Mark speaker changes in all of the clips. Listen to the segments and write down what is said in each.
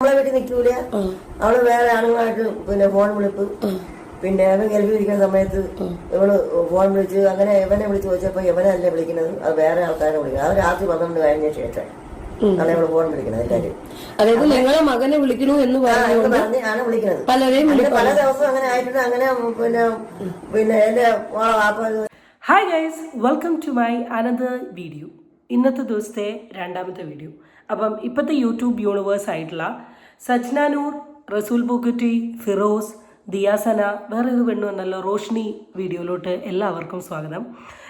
Speaker 1: നമ്മളെ വീട്ടിൽ നിൽക്കൂല. അവള് വേറെ ആണുങ്ങളായിട്ട് പിന്നെ ഫോൺ വിളിപ്പ്, പിന്നെ അവൻ ഗൾഫിൽ ഇരിക്കുന്ന സമയത്ത് ഇവള് ഫോൺ വിളിച്ച് അങ്ങനെ ഇവനെ വിളിച്ച് ചോദിച്ചപ്പോ ഇവനല്ലേ വിളിക്കുന്നത്, അത് വേറെ ആൾക്കാരെ വിളിക്കുന്നത്. അത് രാത്രി 12 കഴിഞ്ഞ ശേഷം ആണ് ഇവള് ഫോൺ വിളിക്കുന്നത്.
Speaker 2: അതായത് നിങ്ങളെ മകനെ വിളിക്കണു എന്ന്
Speaker 1: ആണ് വിളിക്കുന്നത്. പല ദിവസവും അങ്ങനെ ആയിട്ടുണ്ട്. അങ്ങനെ പിന്നെ എന്റെ വാപ്പ.
Speaker 3: Hi guys, welcome to my another video. ഇന്നത്തെ ദിവസത്തെ രണ്ടാമത്തെ വീഡിയോ. അപ്പം ഇപ്പോഴത്തെ യൂട്യൂബ് യൂണിവേഴ്സ് ആയിട്ടുള്ള സജ്ന നൂർ, റസൂൽ പൂക്കുറ്റി, ഫിറോസ്, ദിയാസന, വേറെ ഇത് പെണ്ണു എന്നല്ലോ, റോഷ്നി വീഡിയോയിലോട്ട് എല്ലാവർക്കും സ്വാഗതം.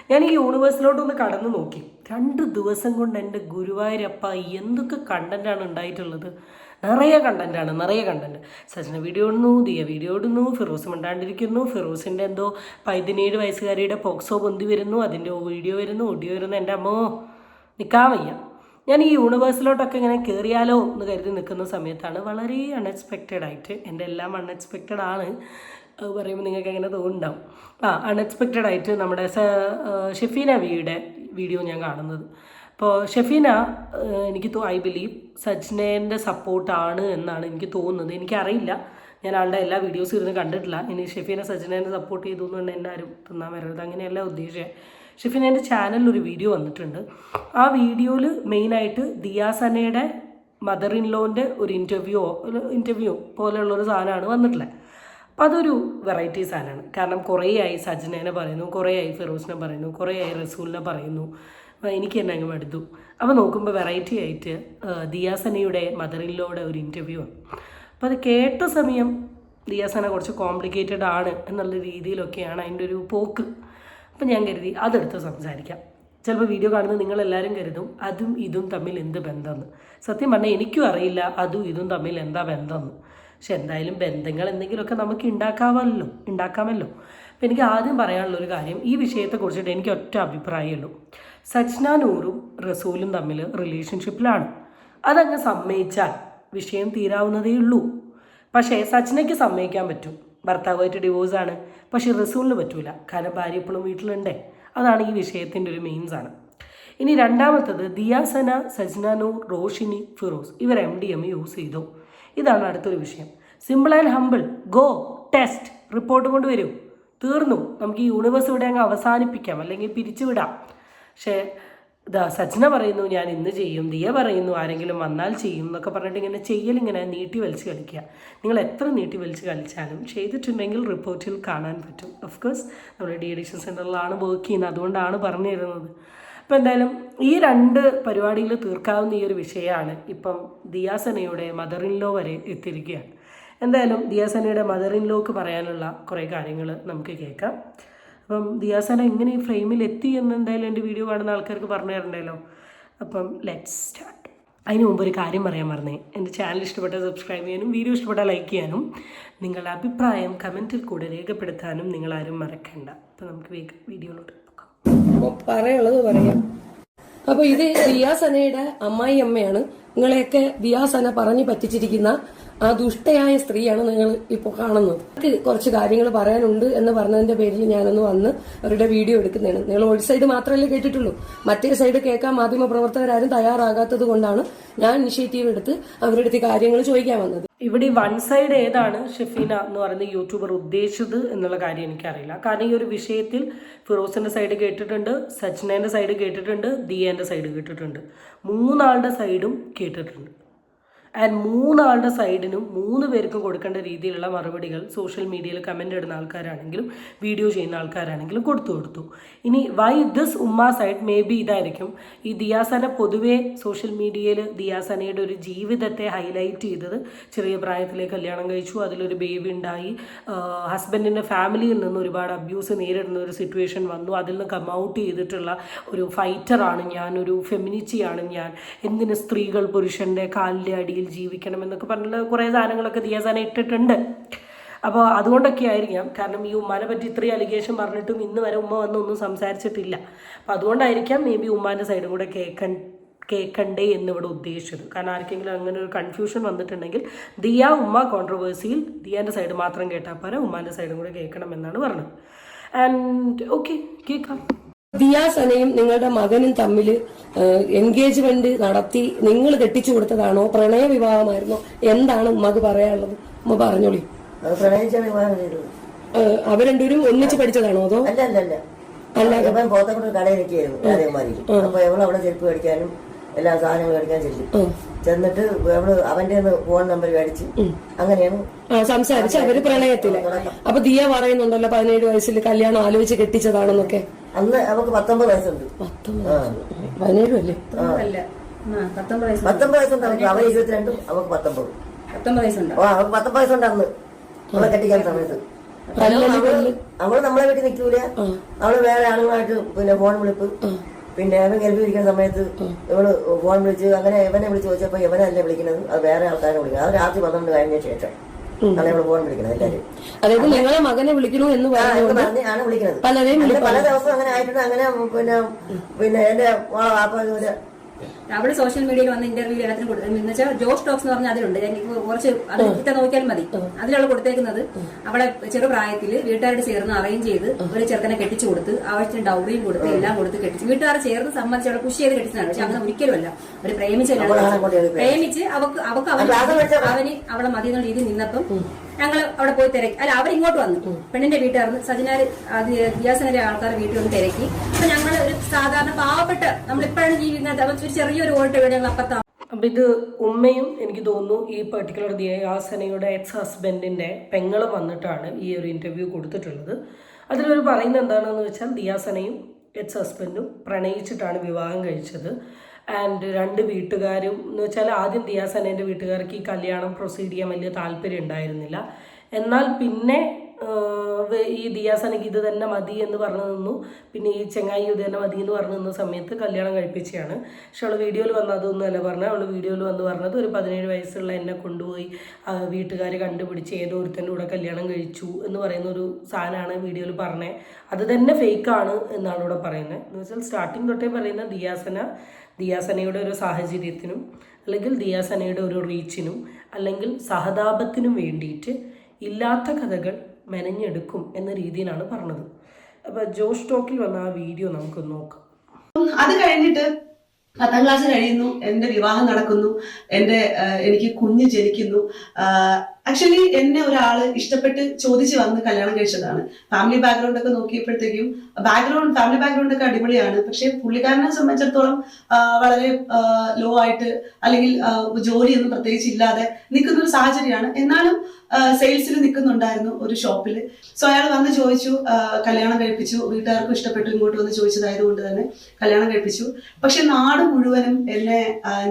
Speaker 3: ഞാൻ ഈ യൂണിവേഴ്സിലോട്ടൊന്ന് കടന്നു നോക്കി. 2 ദിവസം കൊണ്ട് എൻ്റെ ഗുരുവായൂരപ്പ എന്തൊക്കെ കണ്ടൻറ്റാണ് ഉണ്ടായിട്ടുള്ളത്. നിറയെ കണ്ടൻറ്റ്. സജ്ന വീഡിയോ ഇടുന്നു, ദിയ വീഡിയോ ഇടുന്നു, ഫിറോസ് മിണ്ടാണ്ടിരിക്കുന്നു, ഫിറോസിൻ്റെ എന്തോ 17 വയസ്സുകാരിയുടെ പോക്സോ പൊന്തി വരുന്നു, അതിൻ്റെ വീഡിയോ വരുന്നു, ഓഡിയോ വരുന്നു. എൻ്റെ അമ്മോ നിൽക്കാൻ വയ്യ. ഞാൻ ഈ യൂണിവേഴ്സിലോട്ടൊക്കെ ഇങ്ങനെ കയറിയാലോ എന്ന് കരുതി നിൽക്കുന്ന സമയത്താണ് വളരെ അൺഎക്സ്പെക്റ്റഡ് ആയിട്ട്, എൻ്റെ എല്ലാം അൺഎക്സ്പെക്റ്റഡ് ആണ് പറയുമ്പോൾ നിങ്ങൾക്ക് എങ്ങനെ തോന്നുന്നുണ്ടാവും. അൺഎക്സ്പെക്റ്റഡ് ആയിട്ട് നമ്മുടെ ഷെഫീന വിയുടെ വീഡിയോ ഞാൻ കാണുന്നത്. അപ്പോൾ ഷെഫീന എനിക്ക് ഐ ബിലീവ് സജ്നേൻ്റെ സപ്പോർട്ടാണ് എന്നാണ് എനിക്ക് തോന്നുന്നത്. എനിക്കറിയില്ല, ഞാൻ ആളുടെ എല്ലാ വീഡിയോസും ഇരുന്ന് കണ്ടിട്ടില്ല. ഇനി ഷെഫീന സജ്നേനെ സപ്പോർട്ട് ചെയ്തു എന്നുകൊണ്ട് എന്നെ ആരും തിന്നാൻ വരരുത്, അങ്ങനെയല്ല ഉദ്ദേശിച്ചത്. ഷെഫീനേൻ്റെ ചാനലിൽ ഒരു വീഡിയോ വന്നിട്ടുണ്ട്. ആ വീഡിയോയിൽ മെയിനായിട്ട് ദിയാസനയുടെ മദർ ഇൻ ലോൻ്റെ ഒരു ഇൻ്റർവ്യൂ പോലെയുള്ളൊരു സാധനമാണ് വന്നിട്ടുള്ളത്. അപ്പം അതൊരു വെറൈറ്റി സാധനമാണ്. കാരണം കുറേ ആയി സജ്നേനെ പറയുന്നു, കുറേ ആയി ഫിറോസിനെ പറയുന്നു, കുറേ ആയി റസൂലിനെ പറയുന്നു. എനിക്ക് തന്നെ അങ്ങ് മടുത്തു. അപ്പോൾ നോക്കുമ്പോൾ വെറൈറ്റി ആയിട്ട് ദിയാസനയുടെ മദർ ഇൻ ലോയുടെ ഒരു ഇൻ്റർവ്യൂ ആണ്. അപ്പോൾ അത് കേട്ട സമയം ദിയാസന കുറച്ച് കോംപ്ലിക്കേറ്റഡ് ആണ് എന്നുള്ള രീതിയിലൊക്കെയാണ് അതിൻ്റെ ഒരു പോക്ക്. അപ്പം ഞാൻ കരുതി അതെടുത്ത് സംസാരിക്കാം. ചിലപ്പോൾ വീഡിയോ കാണുന്നത് നിങ്ങളെല്ലാവരും കരുതും അതും ഇതും തമ്മിൽ എന്ത് ബന്ധമെന്ന്. സത്യം പറഞ്ഞാൽ എനിക്കും അറിയില്ല അതും ഇതും തമ്മിൽ എന്താ ബന്ധമെന്ന്. പക്ഷെ എന്തായാലും ബന്ധങ്ങൾ എന്തെങ്കിലുമൊക്കെ നമുക്ക് ഉണ്ടാക്കാമല്ലോ. അപ്പം എനിക്ക് ആദ്യം പറയാനുള്ളൊരു കാര്യം, ഈ വിഷയത്തെക്കുറിച്ചിട്ട് എനിക്ക് ഒറ്റ അഭിപ്രായമുള്ളൂ. സജ്ന നൂറും റസൂലും തമ്മിൽ റിലേഷൻഷിപ്പിലാണ്. അതങ്ങ് സമ്മതിച്ചാൽ വിഷയം തീരാവുന്നതേ ഉള്ളൂ. പക്ഷേ സജ്നയ്ക്ക് സമ്മതിക്കാൻ പറ്റും, ഭർത്താവുമായിട്ട് ഡിവോഴ്സാണ്. പക്ഷേ റസൂലിന് പറ്റൂല, കാരണം ഭാര്യ ഇപ്പോഴും വീട്ടിലുണ്ടേ. അതാണ് ഈ വിഷയത്തിൻ്റെ ഒരു മെയിൻ സാധനം. ഇനി രണ്ടാമത്തത്, ദിയാസന, സജ്ന നൂർ, റോഷിനി, ഫിറോസ് ഇവർ MDMA യൂസ് ചെയ്തു. ഇതാണ് അടുത്തൊരു വിഷയം. Simple and humble, go test, report കൊണ്ട് വരൂ, തീർന്നു. നമുക്ക് ഈ യൂണിവേഴ്സ് ഇവിടെ അങ്ങ് അവസാനിപ്പിക്കാം, അല്ലെങ്കിൽ പിരിച്ചുവിടാം. പക്ഷേ സജ്ന പറയുന്നു ഞാൻ ഇന്ന് ചെയ്യും, ദിയ പറയുന്നു ആരെങ്കിലും വന്നാൽ ചെയ്യും എന്നൊക്കെ പറഞ്ഞിട്ട് ഇങ്ങനെ നീട്ടി വലിച്ച് കളിക്കുക. നിങ്ങൾ എത്ര നീട്ടി വലിച്ച് കളിച്ചാലും ചെയ്തിട്ടുണ്ടെങ്കിൽ റിപ്പോർട്ടിൽ കാണാൻ പറ്റും. ഓഫ്കോഴ്സ് നമ്മൾ ഡി-അഡിക്ഷൻ സെൻ്ററിലാണ് വർക്ക് ചെയ്യുന്നത്, അതുകൊണ്ടാണ് പറഞ്ഞു തരുന്നത്. അപ്പോൾ എന്തായാലും ഈ 2 പരിപാടിയിൽ തീർക്കാവുന്ന ഈ ഒരു വിഷയമാണ് ഇപ്പം ദിയാസനയുടെ മദർ ഇൻ ലോ വരെ എത്തിയിരിക്കുകയാണ്. എന്തായാലും ദിയാസനയുടെ മദർ ഇൻ ലോക്ക് പറയാനുള്ള കുറേ കാര്യങ്ങൾ നമുക്ക് കേൾക്കാം. അപ്പം ദിയാസന എങ്ങനെ ഈ ഫ്രെയിമിൽ എത്തി എന്ന് എന്തായാലും എൻ്റെ വീഡിയോ കാണുന്ന ആൾക്കാർക്ക് പറഞ്ഞു തരണ്ടല്ലോ. അപ്പം ലെറ്റ്സ് സ്റ്റാർട്ട്. അതിന് മുമ്പ് ഒരു കാര്യം പറയാൻ പറഞ്ഞേ, എൻ്റെ ചാനൽ ഇഷ്ടപ്പെട്ടാൽ സബ്സ്ക്രൈബ് ചെയ്യാനും വീഡിയോ ഇഷ്ടപ്പെട്ടാൽ ലൈക്ക് ചെയ്യാനും നിങ്ങളുടെ അഭിപ്രായം കമൻറ്റിൽ കൂടെ രേഖപ്പെടുത്താനും നിങ്ങളാരും മറക്കണ്ട. അപ്പം നമുക്ക് വേഗം വീഡിയോയിലോട്ട് നോക്കാം.
Speaker 2: പറയാനുള്ളത് പറയാം. അപ്പൊ ഇത് ദിയാസനയുടെ അമ്മായി അമ്മയാണ്. നിങ്ങളെയൊക്കെ ദിയാസന പറഞ്ഞു പറ്റിച്ചിരിക്കുന്ന ആ ദുഷ്ടയായ സ്ത്രീയാണ് നിങ്ങൾ ഇപ്പോൾ കാണുന്നത്. കുറച്ച് കാര്യങ്ങൾ പറയാനുണ്ട് എന്ന് പറഞ്ഞതിന്റെ പേരിൽ ഞാനൊന്ന് വന്ന് അവരുടെ വീഡിയോ എടുക്കുന്നതാണ്. നിങ്ങൾ ഒരു സൈഡ് മാത്രമല്ലേ കേട്ടിട്ടുള്ളൂ, മറ്റേ സൈഡ് കേൾക്കാൻ മാധ്യമ പ്രവർത്തകരാരും തയ്യാറാകാത്തത് കൊണ്ടാണ് ഞാൻ ഇനിഷ്യേറ്റീവ് എടുത്ത് അവരുടെ അടുത്ത് കാര്യങ്ങൾ ചോദിക്കാൻ വന്നത്.
Speaker 3: ഇവിടെ 1 സൈഡ് ഏതാണ് ഷെഫീന എന്ന് പറയുന്ന യൂട്യൂബർ ഉദ്ദേശിച്ചത് എന്നുള്ള കാര്യം എനിക്കറിയില്ല. കാരണം ഈ ഒരു വിഷയത്തിൽ ഫിറോസിന്റെ സൈഡ് കേട്ടിട്ടുണ്ട്, സജ്നേന്റെ സൈഡ് കേട്ടിട്ടുണ്ട്, ദിയേന്റെ സൈഡ് കേട്ടിട്ടുണ്ട്, 3 ആളുടെ സൈഡും കേട്ടിട്ടുണ്ട്. ആൻഡ് 3 ആളുടെ സൈഡിനും 3 പേർക്കും കൊടുക്കേണ്ട രീതിയിലുള്ള മറുപടികൾ സോഷ്യൽ മീഡിയയിൽ കമൻ്റ് ഇടുന്ന ആൾക്കാരാണെങ്കിലും വീഡിയോ ചെയ്യുന്ന ആൾക്കാരാണെങ്കിലും കൊടുത്തു. ഇനി വൈ ദിസ് ഉമ്മ സൈഡ് മേ ബി ഇതായിരിക്കും. ഈ ദിയാസന പൊതുവേ സോഷ്യൽ മീഡിയയിൽ ദിയാസനയുടെ ഒരു ജീവിതത്തെ ഹൈലൈറ്റ് ചെയ്തത്, ചെറിയ പ്രായത്തിലെ കല്യാണം കഴിച്ചു, അതിലൊരു ബേബി ഉണ്ടായി, ഹസ്ബൻഡിൻ്റെ ഫാമിലിയിൽ നിന്ന് ഒരുപാട് അബ്യൂസ് നേരിടുന്ന ഒരു സിറ്റുവേഷൻ വന്നു, അതിൽ നിന്ന് കം ഔട്ട് ചെയ്തിട്ടുള്ള ഒരു ഫൈറ്ററാണ് ഞാൻ, ഒരു ഫെമിനിറ്റിയാണ് ഞാൻ, എന്തിന് സ്ത്രീകൾ പുരുഷൻ്റെ കാലിൻ്റെ അടിയിൽ ജീവിക്കണം എന്നൊക്കെ പറഞ്ഞിട്ട് കുറേ സാധനങ്ങളൊക്കെ ദിയാസന ഇട്ടിട്ടുണ്ട്. അപ്പോൾ അതുകൊണ്ടൊക്കെ ആയിരിക്കാം, കാരണം ഈ ഉമ്മാനെ പറ്റി ഇത്രയും അലിഗേഷൻ പറഞ്ഞിട്ടും ഇന്ന് വരെ ഉമ്മ വന്നൊന്നും സംസാരിച്ചിട്ടില്ല. അപ്പോൾ അതുകൊണ്ടായിരിക്കാം മേ ബി ഉമ്മാൻ്റെ സൈഡും കൂടെ കേൾക്കണ്ടേ എന്നിവിടെ ഉദ്ദേശിച്ചത്. കാരണം ആർക്കെങ്കിലും അങ്ങനെ ഒരു കൺഫ്യൂഷൻ വന്നിട്ടുണ്ടെങ്കിൽ ദിയ ഉമ്മ കോൺട്രവേഴ്സിയിൽ ദിയാൻ്റെ സൈഡ് മാത്രം കേട്ടാൽ പോരാ, ഉമ്മാൻ്റെ സൈഡും കൂടെ കേൾക്കണം എന്നാണ് പറഞ്ഞത്. ആൻഡ് ഓക്കെ കേൾക്കാം.
Speaker 2: ദിയാസനയും നിങ്ങളുടെ മകനും തമ്മിൽ എൻഗേജ്മെന്റ് നടത്തി നിങ്ങൾ കെട്ടിച്ചു കൊടുത്തതാണോ, പ്രണയ വിവാഹമായിരുന്നോ, എന്താണ് ഉമ്മക്ക് പറയാനുള്ളത്? ഉമ്മ പറഞ്ഞോളി.
Speaker 1: അത് പ്രണയിച്ചാണ് വിവാഹം ചെയ്തത്.
Speaker 2: അവർ രണ്ടുപേരും ഒന്നിച്ച് പഠിച്ചതാണോ അതോ?
Speaker 1: അല്ല ഇവൻ പോത്തക്കൊണ്ട് കടയിൽ നിൽക്കുകയായിരുന്നു രാജകുമാരി. അപ്പൊ എവള് അവിടെ ചെരുപ്പ് മേടിക്കാനും എല്ലാ സാധനങ്ങളും മേടിക്കാൻ ചെന്നിട്ട് അവന്റെ ഫോൺ നമ്പർ മേടിച്ച് അങ്ങനെയാണ്
Speaker 2: സംസാരിച്ച് അവര് പ്രണയത്തില്. അപ്പൊ ദിയ പറയുന്നുണ്ടല്ലോ 17 വയസ്സിൽ കല്യാണം ആലോചിച്ച് കെട്ടിച്ചതാണെന്നൊക്കെ.
Speaker 1: അന്ന് അവക്ക് 19 വയസ്സുണ്ട്.
Speaker 2: 17 അല്ലേ?
Speaker 1: 19 വയസ്സുണ്ട് അവക്ക്. അവൻ 22, അവക്ക് 19.
Speaker 4: 19 വയസ്സുണ്ട്.
Speaker 1: അവക്ക് 19 വയസ്സുണ്ട് അന്ന് അവളെ കെട്ടിക്കാൻ സമയത്ത്. അവള് നമ്മളെ വീട്ടിൽ നിൽക്കൂല. അവള് വേറെ ആളുകളായിട്ട് ഫോൺ വിളിപ്പ്. പിന്നെ അവൻ ഗർഭിരിക്കുന്ന സമയത്ത് ഇവള് ഫോൺ വിളിച്ച് അങ്ങനെ ഇവനെ വിളിച്ച് ചോദിച്ചപ്പോ ഇവനല്ലേ വിളിക്കുന്നത്, അത് വേറെ ആൾക്കാരെ വിളിക്കുന്നത്. അത് രാത്രി 12 കഴിഞ്ഞ ശേഷം ആണ് ഇവള് ഫോൺ വിളിക്കുന്നത് എല്ലാരും.
Speaker 2: അതായത് നിങ്ങളെ മകനെ വിളിക്കണു എന്ന്
Speaker 1: ആണ് വിളിക്കുന്നത്. പല ദിവസം അങ്ങനെ ആയിട്ടുണ്ട്. അങ്ങനെ പിന്നെ എന്റെ വാപ്പ ഇതുപോലെ
Speaker 4: അവള് സോഷ്യൽ മീഡിയയിൽ വന്ന ഇന്റർവ്യൂ എല്ലാത്തിനും എന്ന് വെച്ചാൽ ജോഷ് ടോക്സ് എന്ന് പറഞ്ഞാൽ അതിലുണ്ട്. എനിക്ക് കുറച്ച് അത് ഇട്ട് നോക്കിയാലും മതി. അതിലുള്ള കൊടുത്തേക്കുന്നത് അവളെ ചെറുപ്രായത്തില് വീട്ടുകാരോട് ചേർന്ന് അറേഞ്ച് ചെയ്ത് ഒരു ചെറുക്കനെ കെട്ടിച്ചു കൊടുത്ത് ആവശ്യത്തിന് ഡൗറിയും കൊടുത്ത് എല്ലാം കൊടുത്ത് കെട്ടിച്ചു. വീട്ടുകാർ ചേർന്ന് സമ്മതിച്ച് അവളെ പുഷ് ചെയ്ത് കെട്ടിച്ചതാണ്. പക്ഷെ അങ്ങനെ ഒരിക്കലുമല്ല. അവര് പ്രേമിച്ച് അവക്ക് അവന് അവളെ മതി എന്നുള്ള രീതിയിൽ നിന്നപ്പം ഞങ്ങൾ അവിടെ പോയി തിരക്കി. അല്ല, അവരിങ്ങോട്ട് വന്നു. പെണ്ണിന്റെ വീട്ടുകാർന്ന് സജനാര് ദിയാസനയുടെ ആൾക്കാർ വീട്ടിൽ വന്ന് തിരക്കി. അപ്പൊ ഞങ്ങൾ ഒരു സാധാരണ പാവപ്പെട്ട നമ്മളിപ്പോഴാണ് ജീവിക്കുന്നത്. ഒരു ചെറിയൊരു ഓൾട്ട് വീട് ഞങ്ങൾ അപ്പത്താം.
Speaker 3: അപ്പൊ ഇത് ഉമ്മയും എനിക്ക് തോന്നുന്നു ഈ പെർട്ടിക്കുലർ ദിയാസനയുടെ എക്സ് ഹസ്ബൻഡിന്റെ പെങ്ങളും വന്നിട്ടാണ് ഈ ഒരു ഇന്റർവ്യൂ കൊടുത്തിട്ടുള്ളത്. അതിലൊരു പറയുന്നത് എന്താണെന്ന് വെച്ചാൽ ദിയാസനയും എക്സ് ഹസ്ബൻഡും പ്രണയിച്ചിട്ടാണ് വിവാഹം കഴിച്ചത്. ആൻഡ് രണ്ട് വീട്ടുകാരും എന്ന് വെച്ചാൽ ആദ്യം ദിയാസനേൻ്റെ വീട്ടുകാർക്ക് ഈ കല്യാണം പ്രൊസീഡ് ചെയ്യാൻ വലിയ താല്പര്യം ഉണ്ടായിരുന്നില്ല. എന്നാൽ പിന്നെ ഈ ദിയാസനയ്ക്ക് ഇത് തന്നെ മതി എന്ന് പറഞ്ഞു നിന്നു. പിന്നെ ഈ ചെങ്ങായി ഇത് തന്നെ മതി എന്ന് പറഞ്ഞു നിന്ന സമയത്ത് കല്യാണം കഴിപ്പിച്ചതാണ്. പക്ഷെ അവൾ വീഡിയോയിൽ വന്ന് അതൊന്നുമല്ല പറഞ്ഞത്. അവൾ വീഡിയോയിൽ വന്ന് പറഞ്ഞത് ഒരു 17 വയസ്സുള്ള എന്നെ കൊണ്ടുപോയി വീട്ടുകാർ കണ്ടുപിടിച്ച് ഏതോ ഒരുത്തൻ്റെ കൂടെ കല്യാണം കഴിച്ചു എന്ന് പറയുന്ന ഒരു സാധനമാണ് വീഡിയോയിൽ പറഞ്ഞത്. അത് തന്നെ ഫേക്കാണ് എന്നാണ് ഇവിടെ പറയുന്നത്. എന്ന് വെച്ചാൽ സ്റ്റാർട്ടിങ് തൊട്ടേ പറയുന്ന ദിയാസനയുടെ ഒരു സാഹചര്യത്തിനും അല്ലെങ്കിൽ ദിയാസനയുടെ ഒരു റീച്ചിനും അല്ലെങ്കിൽ സഹതാപത്തിനും വേണ്ടിയിട്ട് ഇല്ലാത്ത കഥകൾ മെനഞ്ഞെടുക്കും എന്ന രീതിയിലാണ് പറഞ്ഞത്. അപ്പൊ ജോഷ് ടോക്കിൽ വന്ന ആ വീഡിയോ നമുക്ക് നോക്കാം.
Speaker 5: അത് കഴിഞ്ഞിട്ട് 10ാം ക്ലാസ് കഴിയുന്നു, എന്റെ വിവാഹം നടക്കുന്നു, എനിക്ക് കുഞ്ഞ് ജനിക്കുന്നു. ആക്ച്വലി എന്നെ ഒരാള് ഇഷ്ടപ്പെട്ട് ചോദിച്ച് വന്ന് കല്യാണം കഴിച്ചതാണ്. ഫാമിലി ബാക്ക്ഗ്രൗണ്ട് ഒക്കെ നോക്കിയപ്പോഴത്തേക്കും ഫാമിലി ബാക്ക്ഗ്രൗണ്ട് ഒക്കെ അടിപൊളിയാണ്. പക്ഷെ പുള്ളിക്കാരനെ സംബന്ധിച്ചിടത്തോളം വളരെ ലോ ആയിട്ട് അല്ലെങ്കിൽ ജോലിയൊന്നും പ്രത്യേകിച്ച് ഇല്ലാതെ നിൽക്കുന്ന ഒരു സാഹചര്യമാണ്. എന്നാലും സെയിൽസിൽ നിൽക്കുന്നുണ്ടായിരുന്നു ഒരു ഷോപ്പിൽ. സോ അയാൾ വന്ന് ചോദിച്ചു, കല്യാണം കഴിപ്പിച്ചു. വീട്ടുകാർക്കും ഇഷ്ടപ്പെട്ടു, ഇങ്ങോട്ട് വന്ന് ചോദിച്ചതായതുകൊണ്ട് തന്നെ കല്യാണം കഴിപ്പിച്ചു. പക്ഷെ നാട് മുഴുവനും എന്നെ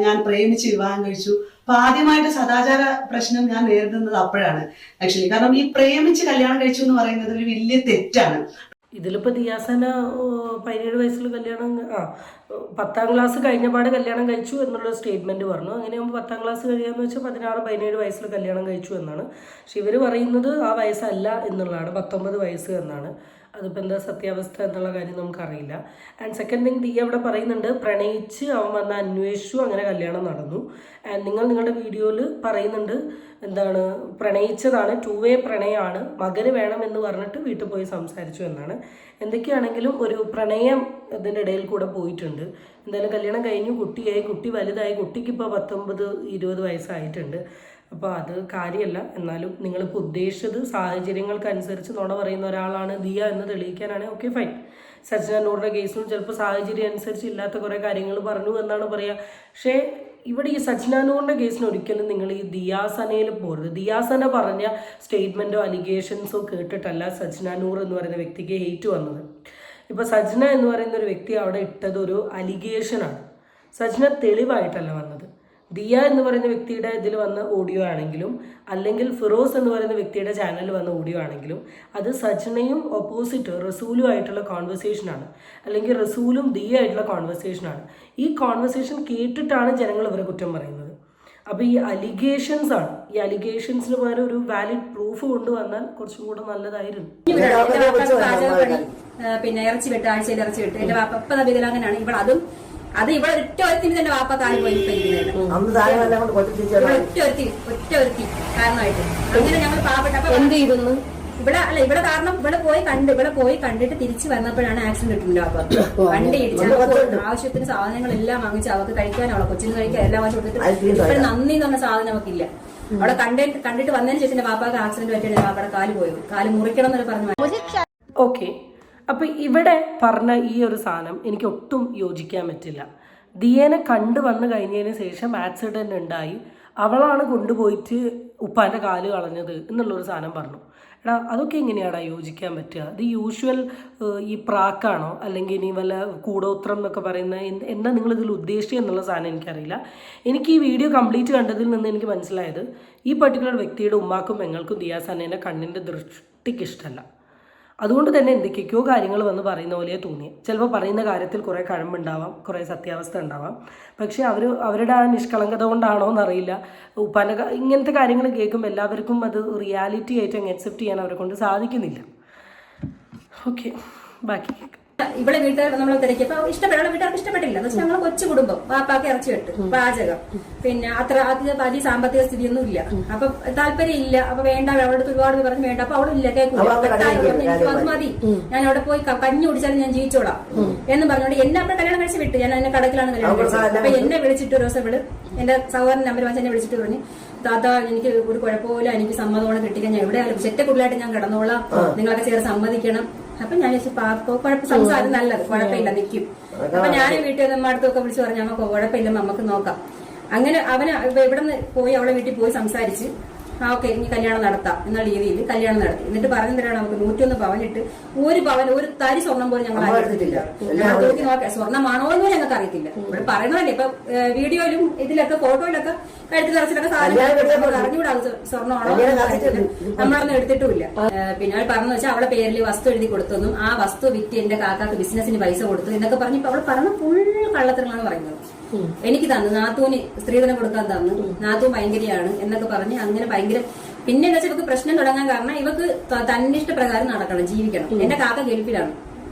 Speaker 5: ഞാൻ പ്രേമിച്ച് വിവാഹം കഴിച്ചു. അപ്പൊ ആദ്യമായിട്ട് സദാചാര പ്രശ്നം ഞാൻ നേരിടുന്നത് അപ്പോഴാണ് ആക്ച്വലി. കാരണം ഈ പ്രേമിച്ച് കല്യാണം കഴിച്ചു എന്ന് പറയുന്നത് ഒരു വലിയ തെറ്റാണ്.
Speaker 3: ഇതിലിപ്പോൾ ദിയാസന 17 വയസ്സിൽ കല്യാണം 10ാം ക്ലാസ് കഴിഞ്ഞപാട് കല്യാണം കഴിച്ചു എന്നുള്ള സ്റ്റേറ്റ്മെന്റ് പറഞ്ഞു. അങ്ങനെയാകുമ്പോൾ 10ാം ക്ലാസ് കഴിയാന്ന് വെച്ചാൽ 16-17 വയസ്സിൽ കല്യാണം കഴിച്ചു എന്നാണ്. പക്ഷെ ഇവർ പറയുന്നത് ആ വയസ്സല്ല എന്നുള്ളതാണ്, 19 വയസ്സ് എന്നാണ്. അതിപ്പോൾ എന്താ സത്യാവസ്ഥ എന്നുള്ള കാര്യം നമുക്കറിയില്ല. ആൻഡ് സെക്കൻഡ് തിങ് ദിയ അവിടെ പറയുന്നുണ്ട്, പ്രണയിച്ച് അവൻ വന്ന് അന്വേഷിച്ചു, അങ്ങനെ കല്യാണം നടന്നു. ആൻഡ് നിങ്ങളുടെ വീഡിയോയിൽ പറയുന്നുണ്ട് എന്താണ്, പ്രണയിച്ചതാണ്, 2-വേ പ്രണയമാണ്, മകന് വേണമെന്ന് പറഞ്ഞിട്ട് വീട്ടിൽ പോയി സംസാരിച്ചു എന്നാണ്. എന്തൊക്കെയാണെങ്കിലും ഒരു പ്രണയം ഇതിൻ്റെ ഇടയിൽ കൂടെ പോയിട്ടുണ്ട്. എന്തായാലും കല്യാണം കഴിഞ്ഞു, കുട്ടിയായി, കുട്ടി വലുതായി, കുട്ടിക്കിപ്പോൾ 19-20 വയസ്സായിട്ടുണ്ട്. അപ്പോൾ അത് കാര്യമല്ല. എന്നാലും നിങ്ങളിപ്പോൾ ഉദ്ദേശിച്ചത് സാഹചര്യങ്ങൾക്കനുസരിച്ച് നുണ പറയുന്ന ഒരാളാണ് ദിയ എന്ന് തെളിയിക്കാനാണെങ്കിൽ ഓക്കെ ഫൈൻ. സജ്ന നൂറിൻ്റെ കേസിലും ചിലപ്പോൾ സാഹചര്യം അനുസരിച്ച് ഇല്ലാത്ത കുറേ കാര്യങ്ങൾ പറഞ്ഞു എന്നാണ് പറയുക. പക്ഷേ ഇവിടെ ഈ സജ്ന നൂറിൻ്റെ കേസിന് ഒരിക്കലും നിങ്ങൾ ഈ ദിയാസനയിൽ പോരുത്. ദിയാസന പറഞ്ഞ സ്റ്റേറ്റ്മെൻറ്റോ അലിഗേഷൻസോ കേട്ടിട്ടല്ല സജ്ന നൂർ എന്ന് പറയുന്ന വ്യക്തിക്ക് ഹെയ്റ്റ് വന്നത്. ഇപ്പോൾ സജ്ന എന്ന് പറയുന്ന ഒരു വ്യക്തി അവിടെ ഇട്ടത് ഒരു അലിഗേഷനാണ്. സജ്ന തെളിവായിട്ടല്ല വന്നത്. ദിയ എന്ന് പറയുന്ന വ്യക്തിയുടെ ഇതിൽ വന്ന ഓഡിയോ ആണെങ്കിലും അല്ലെങ്കിൽ ഫിറോസ് എന്ന് പറയുന്ന വ്യക്തിയുടെ ചാനലിൽ വന്ന ഓഡിയോ ആണെങ്കിലും അത് സജ്നയും ഓപ്പോസിറ്റ് റസൂലും ആയിട്ടുള്ള കോൺവെർസേഷനാണ്, അല്ലെങ്കിൽ റസൂലും ദിയ ആയിട്ടുള്ള കോൺവെർസേഷനാണ്. ഈ കോൺവെർസേഷൻ കേട്ടിട്ടാണ് ജനങ്ങൾ ഇവരെ കുറ്റം പറയുന്നത്. അപ്പോൾ ഈ അലിഗേഷൻസ് ആണ്. ഈ അലിഗേഷൻസിന് പകരം ഒരു വാലിഡ് പ്രൂഫ് കൊണ്ടുവന്നാൽ കുറച്ചും കൂടെ നല്ലതായിരുന്നു.
Speaker 4: പിന്നെ ഇറച്ചി വെട്ട്, ആഴ്ചയിൽ ഇറച്ചി വെട്ട്. എന്റെ വാപ്പ വികലാംഗനാണ്. അത് ഇവിടെ ഒറ്റ ഒരുത്തിന് തന്നെ വാപ്പ താഴെ പോയി ഒറ്റ ഒരുത്തി കാരണമായിട്ട്. അങ്ങനെ ഞങ്ങൾ പാവപ്പെട്ട
Speaker 2: എന്ത് ചെയ്തെന്ന്
Speaker 4: ഇവിടെ കാരണം ഇവിടെ പോയി കണ്ടിട്ട് തിരിച്ചു വന്നപ്പോഴാണ് ആക്സിഡന്റ് കിട്ടുന്നത്. അപ്പൊ വണ്ടി ഇടിച്ച് ആവശ്യത്തിന് സാധനങ്ങളെല്ലാം വാങ്ങിച്ച് അവർക്ക് കഴിക്കാൻ, അവളെ കൊച്ചിന് കഴിക്കാൻ എല്ലാം വാങ്ങിച്ചു കൊടുത്തിട്ട് ഇപ്പൊ നന്ദി എന്ന് പറഞ്ഞ സാധനം അവക്കില്ല. അവിടെ കണ്ടിട്ട് വന്നതിന് ശേഷം പാപ്പാക്ക് ആക്സിഡന്റ് പറ്റിയ പാപ്പയുടെ കാല് മുറിക്കണം എന്നൊക്കെ പറഞ്ഞു.
Speaker 3: ഓക്കെ, അപ്പൊ ഇവിടെ പറഞ്ഞ ഈ ഒരു സാധനം എനിക്ക് ഒട്ടും യോജിക്കാൻ പറ്റില്ല. ദിയേനെ കണ്ടു വന്നു കഴിഞ്ഞതിന് ശേഷം ആക്സിഡന്റ് ഉണ്ടായി, അവളാണ് കൊണ്ടുപോയിട്ട് ഉപ്പാന്റെ കാല് കളഞ്ഞത് എന്നുള്ളൊരു സാധനം പറഞ്ഞു. എടാ, അതൊക്കെ എങ്ങനെയാടാ യോജിക്കാൻ പറ്റുക? ഇത് യൂഷ്വൽ ഈ പ്രാക്കാണോ, അല്ലെങ്കിൽ ഇനി വല്ല കൂടോത്രം എന്നൊക്കെ പറയുന്ന എന്താ നിങ്ങൾ ഇതിൽ ഉദ്ദേശിച്ചത് എന്നുള്ള സാധനം എനിക്കറിയില്ല. എനിക്ക് ഈ വീഡിയോ കംപ്ലീറ്റ് കണ്ടതിൽ നിന്ന് എനിക്ക് മനസ്സിലായത് ഈ പർട്ടിക്കുലർ വ്യക്തിയുടെ ഉമ്മാക്കും പെങ്ങൾക്കും ദിയാ സനേനെ കണ്ണിൻ്റെ ദൃഷ്ടിക്ക് ഇഷ്ടമല്ല. അതുകൊണ്ട് തന്നെ എന്തൊക്കെയോ കാര്യങ്ങൾ വന്ന് പറയുന്ന പോലെ തോന്നി. ചിലപ്പോൾ പറയുന്ന കാര്യത്തിൽ കുറേ കഴമ്പുണ്ടാവാം, കുറേ സത്യാവസ്ഥ ഉണ്ടാവാം. പക്ഷേ അവരുടെ ആ നിഷ്കളങ്കത കൊണ്ടാണോ എന്നറിയില്ല, ഉപ്പാൻ്റെ ഇങ്ങനത്തെ കാര്യങ്ങൾ കേൾക്കുമ്പോൾ എല്ലാവർക്കും അത് റിയാലിറ്റി ആയിട്ട് അങ്ങ് അക്സെപ്റ്റ് ചെയ്യാൻ അവരെ കൊണ്ട് സാധിക്കുന്നില്ല. ഓക്കെ, ബാക്കി കേൾക്കാം.
Speaker 4: ഇവിടെ വീട്ടുകാർ നമ്മളെ തിരക്കിയപ്പോ വീട്ടുകാർക്ക് ഇഷ്ടപ്പെട്ടില്ല. എന്ന് വെച്ചാൽ ഞങ്ങൾ കൊച്ചു കുടുംബം, പാപ്പാക്ക് ഇറച്ചി വെട്ട്, പാചകം, പിന്നെ അത്ര വലിയ സാമ്പത്തിക സ്ഥിതിയൊന്നും ഇല്ല. അപ്പൊ താല്പര്യം ഇല്ല. അപ്പൊ വേണ്ട, അവളുടെ ഒരുപാട് പറഞ്ഞ് വേണ്ട. അപ്പൊ അവളില്ല, കേൾക്കൂല, എനിക്ക് അത് മതി, ഞാൻ അവിടെ പോയി കഞ്ഞി കുടിച്ചാലും ഞാൻ ജീവിച്ചോളാം എന്ന് പറഞ്ഞോണ്ട് എന്നെ അവിടെ കല്യാണം കഴിച്ച് വിട്ടു. ഞാൻ എന്നെ കടക്കിലാണ് കല്യാണം കഴിച്ചത്. അപ്പൊ എന്നെ വിളിച്ചിട്ട് ഒരു ദിവസം എന്റെ സഹോദരൻ നമ്പർ വാങ്ങിച്ച് എന്നെ വിളിച്ചിട്ട് പറഞ്ഞു, താത്ത എനിക്ക് ഒരു കുഴപ്പമില്ല, എനിക്ക് സമ്മതമാണ് കിട്ടിക്കാൻ, ഞാൻ എവിടെയായാലും ചെറ്റക്കുള്ളിലായിട്ട് ഞാൻ കിടന്നോളാം, നിങ്ങളൊക്കെ ചേർന്ന് സമ്മതിക്കണം. അപ്പൊ ഞാൻ സംസാരം നല്ലത്, കുഴപ്പമില്ല, നിൽക്കും. അപ്പൊ ഞാൻ വീട്ടിൽ നമ്മ അടുത്തൊക്കെ വിളിച്ച് പറഞ്ഞു, നമുക്ക് കുഴപ്പമില്ല, നമുക്ക് നോക്കാം. അങ്ങനെ അവന് ഇവിടെ നിന്ന് പോയി അവളെ വീട്ടിൽ പോയി സംസാരിച്ച് ഓക്കെ ഇനി കല്യാണം നടത്താം എന്ന രീതിയിൽ കല്യാണം നടത്തി. എന്നിട്ട് പറഞ്ഞു തരാണ് നമുക്ക് 101 പവനിട്ട് ഒരു തരി സ്വർണം പോലും ഞങ്ങൾ എടുത്തിട്ടില്ല. തൂക്കി നോക്കാം സ്വർണ്ണമാണോ എന്ന് ഞങ്ങൾക്ക് അറിയത്തില്ല. ഇവിടെ പറയുന്നതല്ലേ ഇപ്പൊ വീഡിയോയിലും ഇതിലൊക്കെ ഫോട്ടോയിലൊക്കെ കഴുത്തിൽ നിറച്ചിട്ടൊക്കെ സാധനം അറിഞ്ഞുകൂടാ സ്വർണ്ണമാണോ നമ്മളൊന്നും എടുത്തിട്ടുമില്ല. പിന്നെ അവൾ പറഞ്ഞു വെച്ചാൽ അവളെ പേരിൽ വസ്തു എഴുതി കൊടുത്തെന്നും ആ വസ്തു വിറ്റ് എന്റെ കാക്കാക്ക് ബിസിനസിന് പൈസ കൊടുത്തു എന്നൊക്കെ പറഞ്ഞപ്പോ അവൾ പറഞ്ഞ ഫുൾ കള്ളത്തരങ്ങളാണ് പറയുന്നത്. എനിക്ക് തന്നു, നാത്തൂന് സ്ത്രീധനം കൊടുക്കാൻ തന്നു, നാത്തൂൻ ഭയങ്കരയാണ് എന്നൊക്കെ പറഞ്ഞ് അങ്ങനെ ഭയങ്കര. പിന്നെ എന്താ വെച്ചാൽ ഇവക്ക് പ്രശ്നം തുടങ്ങാൻ കാരണം ഇവക്ക് തന്നിഷ്ടപ്രകാരം നടക്കണം, ജീവിക്കണം. എന്റെ കാക്ക ഗൾഫിലാണ്.